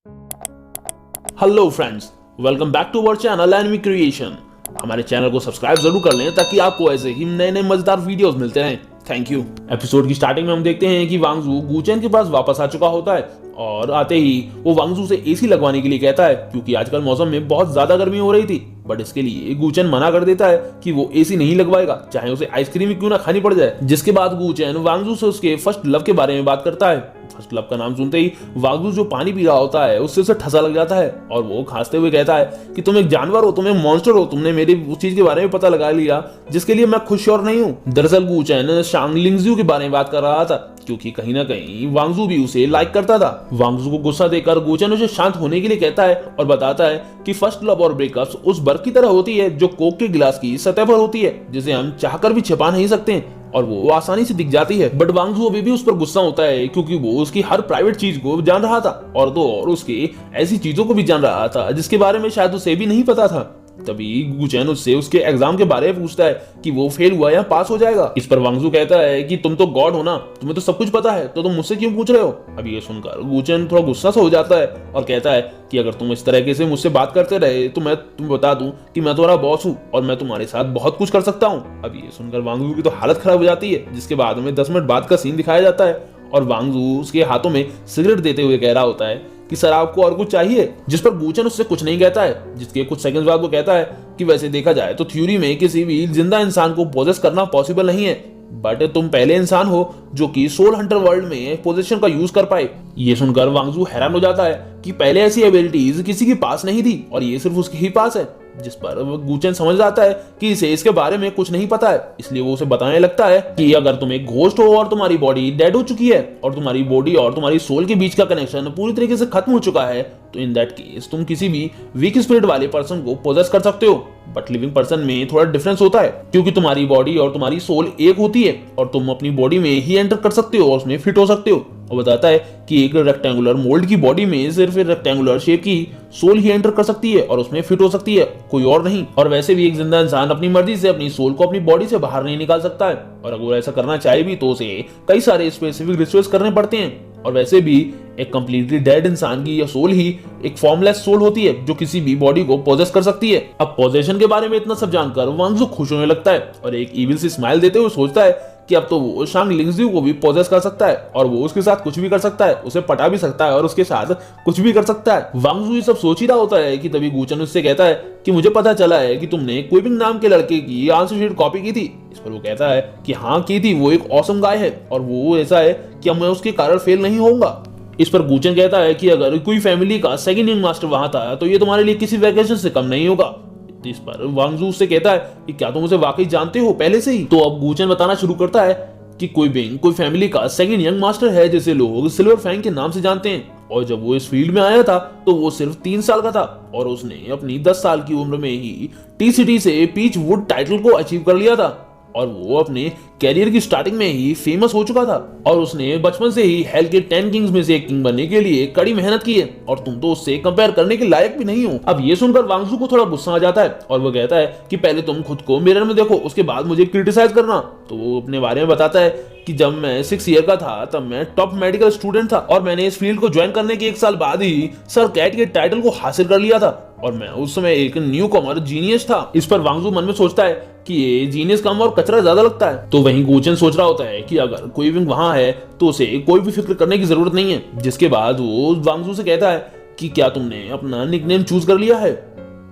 Hello friends, welcome back to our channel enemy creation. हमारे चैनल को सब्सक्राइब जरूर कर लें ताकि आपको ऐसे ही नए नए मजेदार वीडियोस मिलते रहें। Thank you. एपिसोड की स्टार्टिंग में हम देखते हैं कि वांगजू गूचेन के पास वापस आ चुका होता है और आते ही वो वांगजू से एसी लगवाने के लिए कहता है क्योंकि आजकल मौसम में बहुत ज्यादा गर्मी हो रही थी। बट इसके लिए गूचेन मना कर देता है कि वो एसी नहीं लगवाएगा, चाहे उसे आइसक्रीम ही क्यों ना खानी पड़ जाए। जिसके बाद गूचेन वांगजू से उसके फर्स्ट लव के बारे में बात करता है। फर्स्ट लव का नाम सुनते ही वांगजू जो पानी पी रहा होता है उससे उसे ठसा लग जाता है और वो खांसते हुए कहता है कि तुम एक जानवर हो, तुम एक मॉन्स्टर हो, तुमने मेरी उस चीज के बारे में पता लगा लिया जिसके लिए मैं खुश और नहीं हूँ। दरअसल गूचेन शांग लिंगजू के बारे में बात कर रहा था क्योंकि कहीं ना कहीं वांगजू भी उसे लाइक करता था। वांगजू को गुस्सा देकर गूचेन उसे शांत होने के लिए कहता है और बताता है कि फर्स्ट लव और ब्रेकअप्स उस बर्फ की तरह होती है जो कोक के गिलास की सतह पर होती है, जिसे हम चाहकर भी छिपा नहीं सकते और वो आसानी से दिख जाती है। बट वांगजू अभी भी उस पर गुस्सा होता है क्योंकि वो उसकी हर प्राइवेट चीज को जान रहा था और तो और उसकी ऐसी चीजों को भी जान रहा था जिसके बारे में शायद उसे भी नहीं पता था। तभी गूचेन उससे उसके एग्जाम के बारे में पूछता है कि वो फेल हुआ या पास हो जाएगा। इस पर वांगजू कहता है कि तुम तो गॉड हो ना, तुम्हें तो सब कुछ पता है, तो तुम मुझसे क्यों पूछ रहे हो। अब ये सुनकर गूचेन थोड़ा गुस्सा सा हो जाता है और कहता है कि अगर तुम इस तरीके से मुझसे बात करते रहे तो मैं तुम्हें बता दूं कि मैं तुम्हारा बॉस हूं और मैं तुम्हारे साथ बहुत कुछ कर सकता हूं। अब ये सुनकर वांगजू की तो हालत खराब हो जाती है, जिसके बाद में 10 मिनट बाद का सीन दिखाया जाता है और वांगजू उसके हाथों में सिगरेट देते हुए कह रहा होता है कि सर आपको और कुछ चाहिए। जिस पर गूचेन उससे कुछ नहीं कहता है, जिसके कुछ सेकंड्स बाद वो कहता है कि वैसे देखा जाए तो थ्योरी में किसी भी जिंदा इंसान को पोजेस करना पॉसिबल नहीं है, बट तुम पहले इंसान हो जो कि सोल हंटर वर्ल्ड में पोजीशन का यूज कर पाए। ये सुनकर वांगजू हैरान हो जाता है कि पहले ऐसी एबिलिटीज किसी के पास नहीं थी और ये सिर्फ उसके ही पास है। जिस पर गूचेन समझ जाता है कि इसे इसके बारे में कुछ नहीं पता है, इसलिए वो उसे बताने लगता है कि अगर तुम एक घोस्ट हो और तुम्हारी बॉडी डेड हो चुकी है और तुम्हारी बॉडी और तुम्हारी सोल के बीच का कनेक्शन पूरी तरीके से खत्म हो चुका है, तो इन दैट केस तुम किसी भी वीक स्पिरिट वाले पर्सन को पोजेस कर सकते हो। बट लिविंग पर्सन में थोड़ा डिफरेंस होता है क्योंकि तुम्हारी बॉडी और तुम्हारी सोल एक होती है और तुम अपनी बॉडी में ही एंटर कर सकते हो और उसमें फिट हो सकते हो। और बताता है कि एक रेक्टेंगुलर मोल्ड की बॉडी में सिर्फ रेक्टेंगुलर शेप की सोल ही एंटर कर सकती है और उसमें फिट हो सकती है, कोई और नहीं। और वैसे भी एक जिंदा इंसान अपनी मर्जी से अपनी सोल को अपनी बॉडी से बाहर नहीं निकाल सकता है और अगर ऐसा करना चाहे भी तो उसे कई सारे स्पेसिफिक रिचुअल्स करने पड़ते हैं। और वैसे भी एक कंप्लीटली डेड इंसान की सोल ही एक फॉर्मलेस सोल होती है जो किसी भी बॉडी को पोजेस कर सकती है। अब पोजेशन के बारे में इतना सब जानकर वांगजू खुश होने लगता है और एक इविल सी स्माइल देते हुए सोचता है कि अब तो वो शांग लिंगजू को भी पोजेस कर सकता है और वो उसके साथ कुछ भी कर सकता है, उसे पटा भी सकता है और उसके साथ कुछ भी कर सकता है। वांगजू ये सब सोच ही रहा होता है कि तभी गूचेन उससे कहता है कि मुझे पता चला है कि तुमने क्विबिंग नाम के लड़के की आंसर शीट कॉपी की थी। इस पर वो कहता है कि हाँ की थी, वो एक ऑसम गाय है और वो ऐसा है कि अब मैं उसके कारण फेल नहीं होऊंगा। इस पर गूचेन कहता है कि अगर कोई फैमिली का सेकंड यंग मास्टर वहां था तो ये तुम्हारे लिए किसी वैकेशन से कम नहीं होगा। इस पर वांगजू से कहता है कि क्या तुम उसे वाकई जानते हो पहले से ही। तो अब गूचेन बताना शुरू करता है कि कोई फैमिली का सेकंड यंग मास्टर है जिसे लोग सिल्वर फैंग के नाम से जानते हैं और जब वो इस फील्ड में आया था तो वो सिर्फ 3 साल का था और उसने अपनी 10 साल की उम्र में ही टी से पीच वुड टाइटल को अचीव कर लिया था और वो अपने कैरियर की स्टार्टिंग में ही फेमस हो चुका था और उसने बचपन से ही हेल के 10 किंग्स में से एक किंग बनने के लिए कड़ी मेहनत की है और तुम तो उससे कंपेयर करने के लायक भी नहीं हो। अब ये सुनकर वांगजू को थोड़ा गुस्सा आ जाता है और वो कहता है कि पहले तुम खुद को मिरर में देखो, उसके बाद मुझे क्रिटिसाइज करना। तो वो अपने बारे में बताता है कि जब मैं 6 ईयर का था तब मैं टॉप मेडिकल स्टूडेंट था और मैंने इस फील्ड को ज्वाइन करने के 1 साल बाद ही सर कैट के टाइटल को हासिल कर लिया था और मैं उस समय एक न्यू कमर जीनियस था। इस पर वांगजू मन में सोचता है कि ये जीनियस कम और कचरा ज्यादा लगता है। तो वहीं गूचेन सोच रहा होता है कि अगर कोई विंग वहां है तो उसे कोई भी फिक्र करने की जरूरत नहीं है। जिसके बाद वो वांगजू से कहता है कि क्या तुमने अपना निकनेम चूज कर लिया है।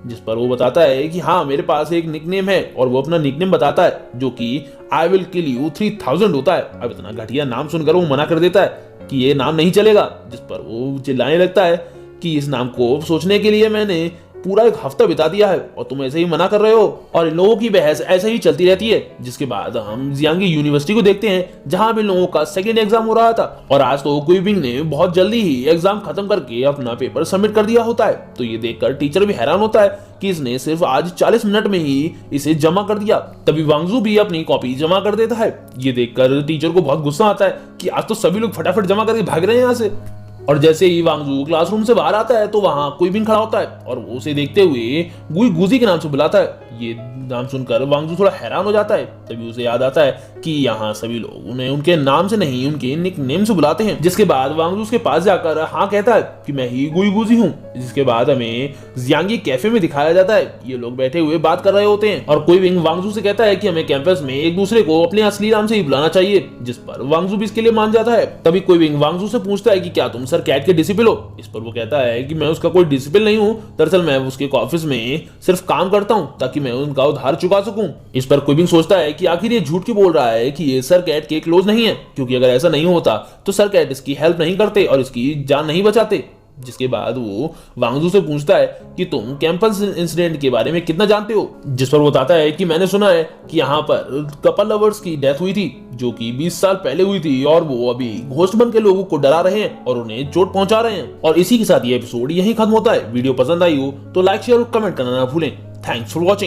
जिस पर वो बताता है कि हाँ मेरे पास एक निकनेम है और वो अपना निकनेम बताता है जो कि आई विल किल यू 3000 होता है। अब इतना घटिया नाम सुनकर वो मना कर देता है कि ये नाम नहीं चलेगा। जिस पर वो चिल्लाने लगता है कि इस नाम को सोचने के लिए मैंने पूरा 1 हफ्ता बिता दिया है और तुम ऐसे ही मना कर रहे हो। और इन लोगों की बहस ऐसे ही चलती रहती है। जिसके बाद हम जियांगी यूनिवर्सिटी को देखते हैं जहां भी लोगों का सेकंड एग्जाम हो रहा था और आज तो क्विबिंग ने बहुत जल्दी ही एग्जाम खत्म करके अपना पेपर सबमिट कर दिया होता है। तो ये देखकर टीचर भी हैरान होता है कि इसने सिर्फ आज 40 मिनट में ही इसे जमा कर दिया। तभी वांगजू भी अपनी कॉपी जमा कर देता है। ये देखकर टीचर को बहुत गुस्सा आता है कि आज तो सभी लोग फटाफट जमा करके भाग रहे हैं यहाँ से। और जैसे ही वांगजू क्लासरूम से बाहर आता है तो वहां क्विबिंग खड़ा होता है और वो उसे देखते हुए गुई गुजी के नाम से बुलाता है। ये नाम सुनकर वांगजू थोड़ा हैरान हो जाता है। तभी उसे याद आता है कि यहाँ सभी लोग उन्हें उनके नाम से नहीं उनके निकनेम से बुलाते हैं। जिसके बाद वांगजू उसके पास जाकर हाँ कहता है कि मैं ही गुईगुजी हूँ। जिसके बाद हमें जियांगी कैफे में दिखाया जाता है। ये लोग बैठे हुए बात कर रहे होते हैं और कुईविंग वांगजू से कहता है कि हमें कैंपस में एक दूसरे को अपने असली नाम से ही बुलाना चाहिए, जिस पर वांगजू भी इसके लिए मान जाता है। तभी कुईविंग वांगजू से पूछता है कि क्या तुम सर कैट के डिसिपल हो। इस पर वो कहता है कि मैं उसका कोई डिसिपल नहीं हूँ, दरअसल मैं उसके ऑफिस में सिर्फ काम करता हूँ ताकि मैं उनका उधार चुका सकूं। इस पर कुईविंग सोचता है कि आखिर ये झूठ क्यों बोल रहा है कि ये सर कैट के क्लोज नहीं है, क्योंकि अगर ऐसा नहीं होता तो सर कैट इसकी हेल्प नहीं करते और इसकी जान नहीं बचाते। जिसके बाद वो वांगजू से पूछता है कि तुम कैंपस इंसिडेंट के बारे में कितना जानते हो। जिस पर वो बताता है कि मैंने सुना है कि यहाँ पर कपल लवर्स की डेथ हुई थी जो कि 20 साल पहले हुई थी और वो अभी घोस्ट बन के लोगों को डरा रहे हैं और उन्हें चोट पहुंचा रहे हैं। और इसी के साथ ये एपिसोड यहीं खत्म होता है। वीडियो पसंद आई हो तो लाइक शेयर और कमेंट करना ना भूलें। Thanks for watching.